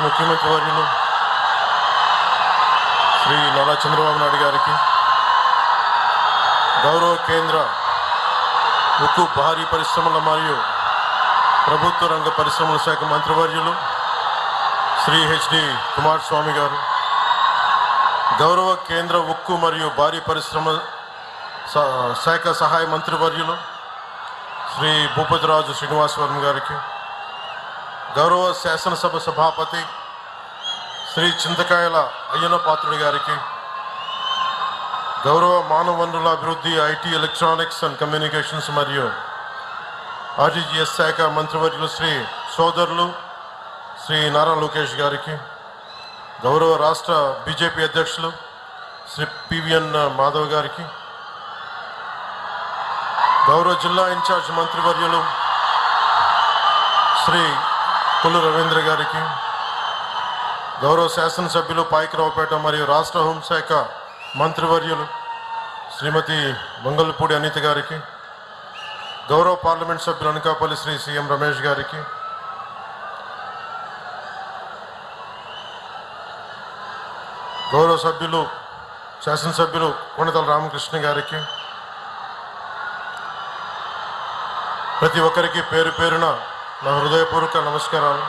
ముఖ్యమంత్రి వర్యులు శ్రీ నారా చంద్రబాబు నాయుడు గారికి, గౌరవ కేంద్ర ఉక్కు భారీ పరిశ్రమల మరియు ప్రభుత్వ రంగ పరిశ్రమల శాఖ మంత్రివర్యులు శ్రీ హెచ్డి కుమారస్వామి గారు, గౌరవ కేంద్ర ఉక్కు మరియు భారీ పరిశ్రమ శాఖ సహాయ మంత్రివర్యులు శ్రీ భూపతిరాజు శ్రీనివాసవర్మ గారికి, గౌరవ శాసనసభ సభాపతి శ్రీ చింతకాయల అయ్యన్న పాత్రుడి గారికి, గౌరవ మానవ వనరుల అభివృద్ధి, ఐటీ, ఎలక్ట్రానిక్స్ అండ్ కమ్యూనికేషన్స్ మరియు ఆర్టీజీఎస్ శాఖ మంత్రివర్యులు శ్రీ సోదరులు శ్రీ నారా లోకేష్ గారికి, గౌరవ రాష్ట్ర బీజేపీ అధ్యక్షులు శ్రీ పివిఎన్ మాధవ్ గారికి, గౌరవ జిల్లా ఇన్ఛార్జ్ మంత్రివర్యులు శ్రీ కొల్లు రవీంద్ర గారికి, గౌరవ శాసనసభ్యులు పాయకరావుపేట మరియు రాష్ట్ర హోంశాఖ మంత్రివర్యులు శ్రీమతి మంగళపూడి అనిత గారికి, గౌరవ పార్లమెంట్ సభ్యులు అనకాపల్లి శ్రీ సిఎం రమేష్ గారికి, గౌరవ సభ్యులు శాసనసభ్యులు కొణిదల రామకృష్ణ గారికి, ప్రతి ఒక్కరికి పేరు పేరున నా హృదయపూర్వక నమస్కారాలు.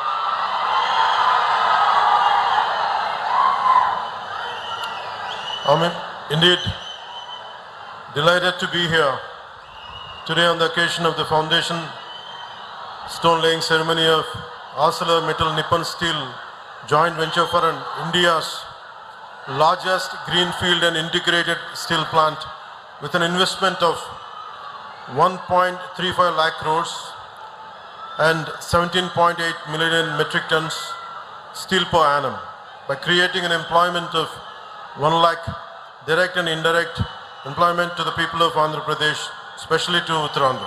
I'm indeed delighted to be here today on the occasion of the foundation stone laying ceremony of ArcelorMittal Nippon Steel joint venture for India's largest greenfield and integrated steel plant with an investment of 1.35 lakh crores and 17.8 million metric tons steel per annum by creating an employment of 1 lakh direct and indirect employment to the people of Andhra Pradesh, especially to Uttarakhand.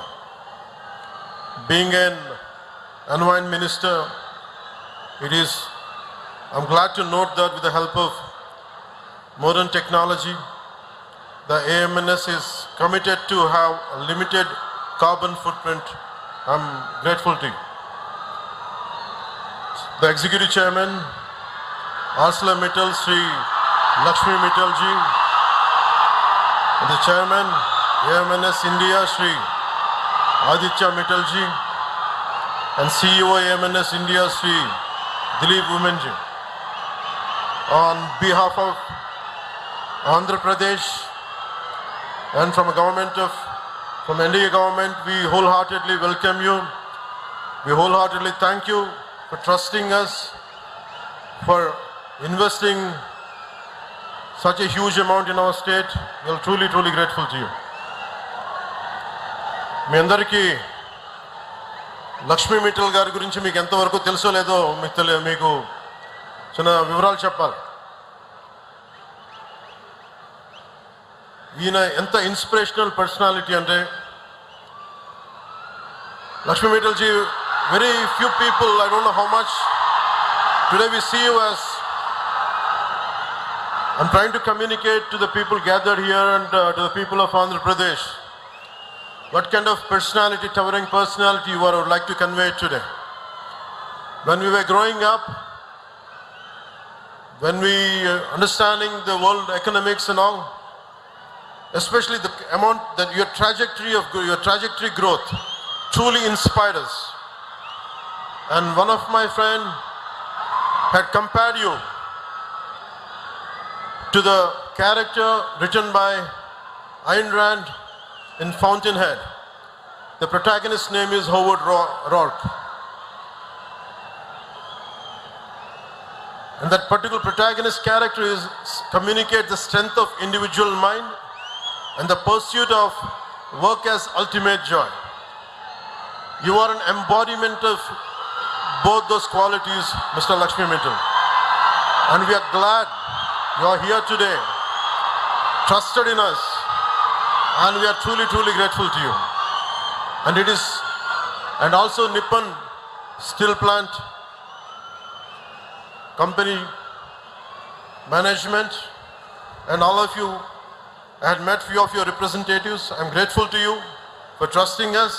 Being an environment minister, I'm glad to note that with the help of modern technology, the AMNS is committed to have a limited carbon footprint. I'm grateful to you. The Executive Chairman, ArcelorMittal, Sri Lakshmi Mittal ji, and the Chairman, AMNS India, Sri Aditya Mittal ji, and CEO AMNS India, Sri Dilip Women ji. On behalf of Andhra Pradesh and from NDA government, we wholeheartedly welcome you. We wholeheartedly thank you for trusting us, for investing such a huge amount in our state. We are truly, truly grateful to you. మీ అందరికీ లక్ష్మీ మిట్టల్ గారి గురించి మీకు ఎంతవరకు తెలుసో లేదో మీకు చిన్న వివరాలు చెప్పాలి. ఈయన ఎంత ఇన్స్పిరేషనల్ పర్సనాలిటీ అంటే, Lakshmi Mittal ji, very few people, I don't know how much, today we see you as, I'm trying to communicate to the people gathered here and to the people of Andhra Pradesh what kind of personality, towering personality you are, I would like to convey today. When we were growing up, when we understanding the world economics and all, especially the amount that your trajectory growth truly inspired us. And one of my friend had compared you to the character written by Ayn Rand in Fountainhead. The protagonist's name is Howard Rourke. And that particular protagonist character communicates the strength of individual mind and the pursuit of work as ultimate joy. You are an embodiment of both those qualities, Mr. Lakshmi Mittal. And we are glad you are here today, trusted in us, and we are truly, truly grateful to you. And also Nippon Steel Plant Company management and all of you. I had met few of your representatives. I'm grateful to you for trusting us,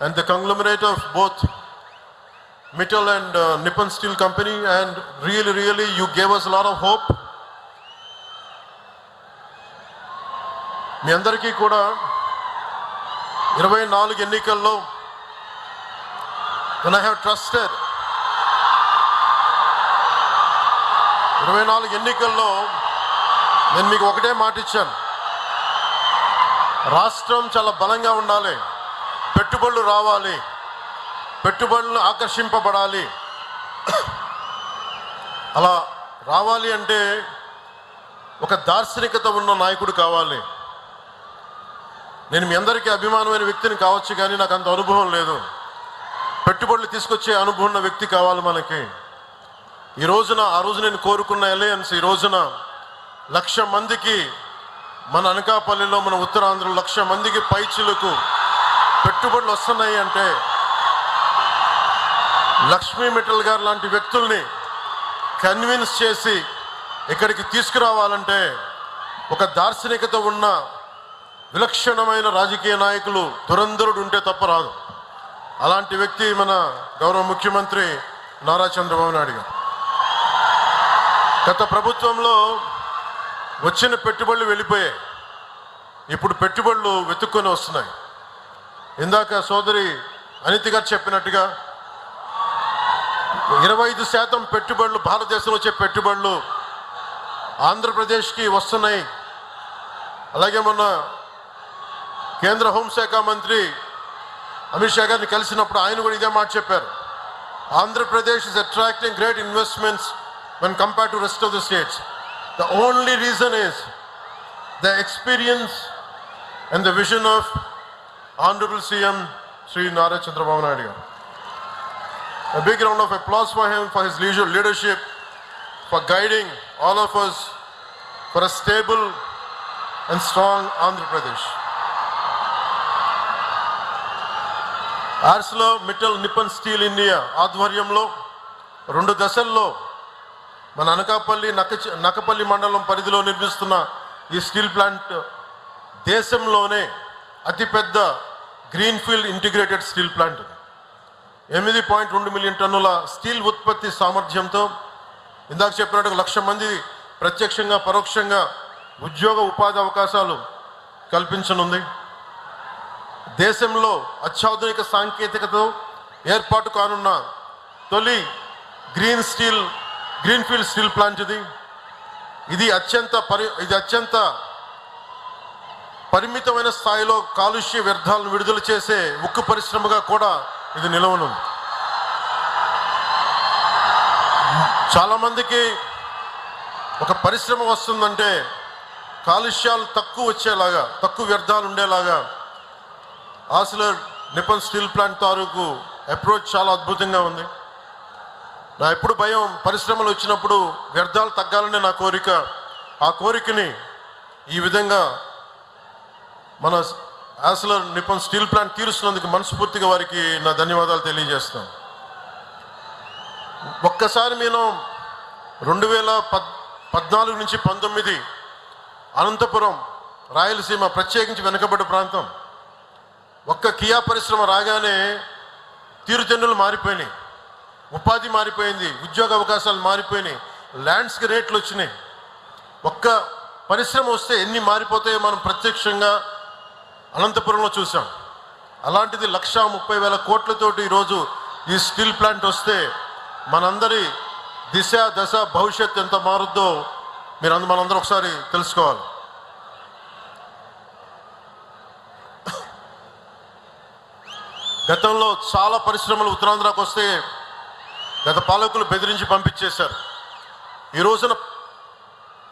and the conglomerate of both Mittal and Nippon Steel Company, and really you gave us a lot of hope. మీ అందరికీ కూడా 24 ఎన్నికల్లో when I have trusted 24 ఎన్నికల్లో నేను మీకు ఒకటే మాట ఇచ్చాను. రాష్ట్రం చాలా బలంగా ఉండాలి, పెట్టుబడులు రావాలి, పెట్టుబడులు ఆకర్షింపబడాలి. అలా రావాలి అంటే ఒక దార్శనికత ఉన్న నాయకుడు కావాలి. నేను మీ అందరికీ అభిమానమైన వ్యక్తిని కావచ్చు, కానీ నాకు అంత అనుభవం లేదు. పెట్టుబడులు తీసుకొచ్చే అనుభవం ఉన్న వ్యక్తి కావాలి మనకి. ఈ రోజున ఆ రోజు నేను కోరుకున్న అలయన్స్ ఈ రోజున 1,00,000 మందికి మన అనకాపల్లిలో, మన ఉత్తరాంధ్రలో 1,00,000 మందికి పైచిలకు పెట్టుబడులు వస్తున్నాయి అంటే లక్ష్మీ మిట్టల్ గారు లాంటి వ్యక్తుల్ని కన్విన్స్ చేసి ఇక్కడికి తీసుకురావాలంటే ఒక దార్శనికత ఉన్న విలక్షణమైన రాజకీయ నాయకులు, దురంధరుడు ఉంటే తప్ప రాదు. అలాంటి వ్యక్తి మన గౌరవ ముఖ్యమంత్రి నారా చంద్రబాబు నాయుడు గారు. గత ప్రభుత్వంలో వచ్చిన పెట్టుబడులు వెళ్ళిపోయాయి, ఇప్పుడు పెట్టుబడులు వెతుక్కొని వస్తున్నాయి. ఇందాక సోదరి అనిత గారు చెప్పినట్టుగా 25% పెట్టుబడులు, భారతదేశంలో వచ్చే పెట్టుబడులు ఆంధ్రప్రదేశ్కి వస్తున్నాయి. అలాగే మొన్న కేంద్ర హోంశాఖ మంత్రి అమిత్ షా గారిని కలిసినప్పుడు ఆయన కూడా ఇదే మాట చెప్పారు. Andhra Pradesh is attracting great investments when compared to rest of the states. The only reason is the experience and the vision of Honorable CM Sri Nara Chandrababu Naidu garu. A big round of applause for him, for his leadership, for guiding all of us for a stable and strong Andhra Pradesh. ArcelorMittal Nippon Steel India ఆధ్వర్యంలో 2 దశల్లో మన అనకాపల్లి నక్కపల్లి మండలం పరిధిలో నిర్మిస్తున్న ఈ steel plant దేశంలోనే అతిపెద్ద greenfield integrated steel plant. 8.2 million టన్నుల స్టీల్ ఉత్పత్తి సామర్థ్యంతో ఇందాక చెప్పినట్టు 1,00,000 మంది ప్రత్యక్షంగా పరోక్షంగా ఉద్యోగ ఉపాధి అవకాశాలు కల్పించనుంది. దేశంలో అత్యాధునిక సాంకేతికతతో ఏర్పాటు కానున్న తొలి గ్రీన్ఫీల్డ్ స్టీల్ ప్లాంట్ ఇది అత్యంత పరిమితమైన స్థాయిలో కాలుష్య వ్యర్థాలను విడుదల చేసే ఉక్కు పరిశ్రమగా కూడా ఇది నిలవనుంది. చాలా మందికి ఒక పరిశ్రమ వస్తుందంటే కాలుష్యాలు తక్కువ వచ్చేలాగా, తక్కువ వ్యర్థాలు ఉండేలాగా ఆర్సిలర్ నిప్పన్ స్టీల్ ప్లాంట్ తాలూకు అప్రోచ్ చాలా అద్భుతంగా ఉంది. నా ఎప్పుడు భయం, పరిశ్రమలు వచ్చినప్పుడు వ్యర్థాలు తగ్గాలనే నా కోరిక. ఆ కోరికని ఈ విధంగా మన ఆర్సిలర్ నిప్పన్ స్టీల్ ప్లాంట్ తీరుస్తున్నందుకు మనస్ఫూర్తిగా వారికి నా ధన్యవాదాలు తెలియజేస్తాను. ఒక్కసారి నేను 2014 నుంచి 19 అనంతపురం, రాయలసీమ, ప్రత్యేకించి వెనుకబడ్డ ప్రాంతం, ఒక్క కియా పరిశ్రమ రాగానే తీరుతెన్నులు మారిపోయినాయి, ఉపాధి మారిపోయింది, ఉద్యోగ అవకాశాలు మారిపోయినాయి, ల్యాండ్స్కి రేట్లు వచ్చినాయి. ఒక్క పరిశ్రమ వస్తే ఎన్ని మారిపోతాయో మనం ప్రత్యక్షంగా అనంతపురంలో చూసాం. అలాంటిది 1,30,000 కోట్లతోటి ఈరోజు ఈ స్టీల్ ప్లాంట్ వస్తే మనందరి దిశ దశ భవిష్యత్తు ఎంత మారుద్దో మనందరూ ఒకసారి తెలుసుకోవాలి. గతంలో చాలా పరిశ్రమలు ఉత్తరాంధ్రకు వస్తే గత పాలకులు బెదిరించి పంపించేశారు. ఈ రోజున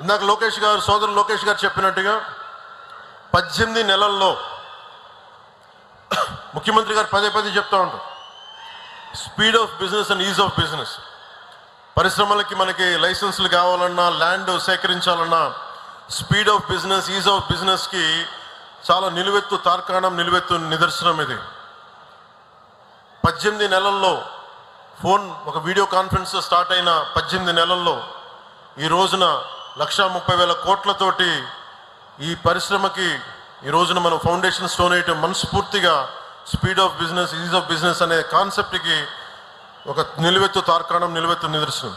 ఇందాక సోదరుడు లోకేష్ గారు చెప్పినట్టుగా 18 నెలల్లో ముఖ్యమంత్రి గారు పదే చెప్తా ఉంటారు, speed of business and ease of business. పరిశ్రమలకి మనకి లైసెన్సులు కావాలన్నా, ల్యాండ్ సేకరించాలన్నా speed of business, ease of బిజినెస్కి చాలా నిలువెత్తు నిదర్శనం ఇది. 18 నెలల్లో ఒక వీడియో కాన్ఫరెన్స్ స్టార్ట్ అయిన 18 నెలల్లో ఈ రోజున 1,30,000 కోట్లతోటి ఈ పరిశ్రమకి ఈ రోజున మనం ఫౌండేషన్ స్టోన్ వేయటం మనస్ఫూర్తిగా speed of business, ease of business అనే కాన్సెప్ట్కి ఒక నిలువెత్తు తార్కాణం, నిలువెత్తు నిదర్శనం.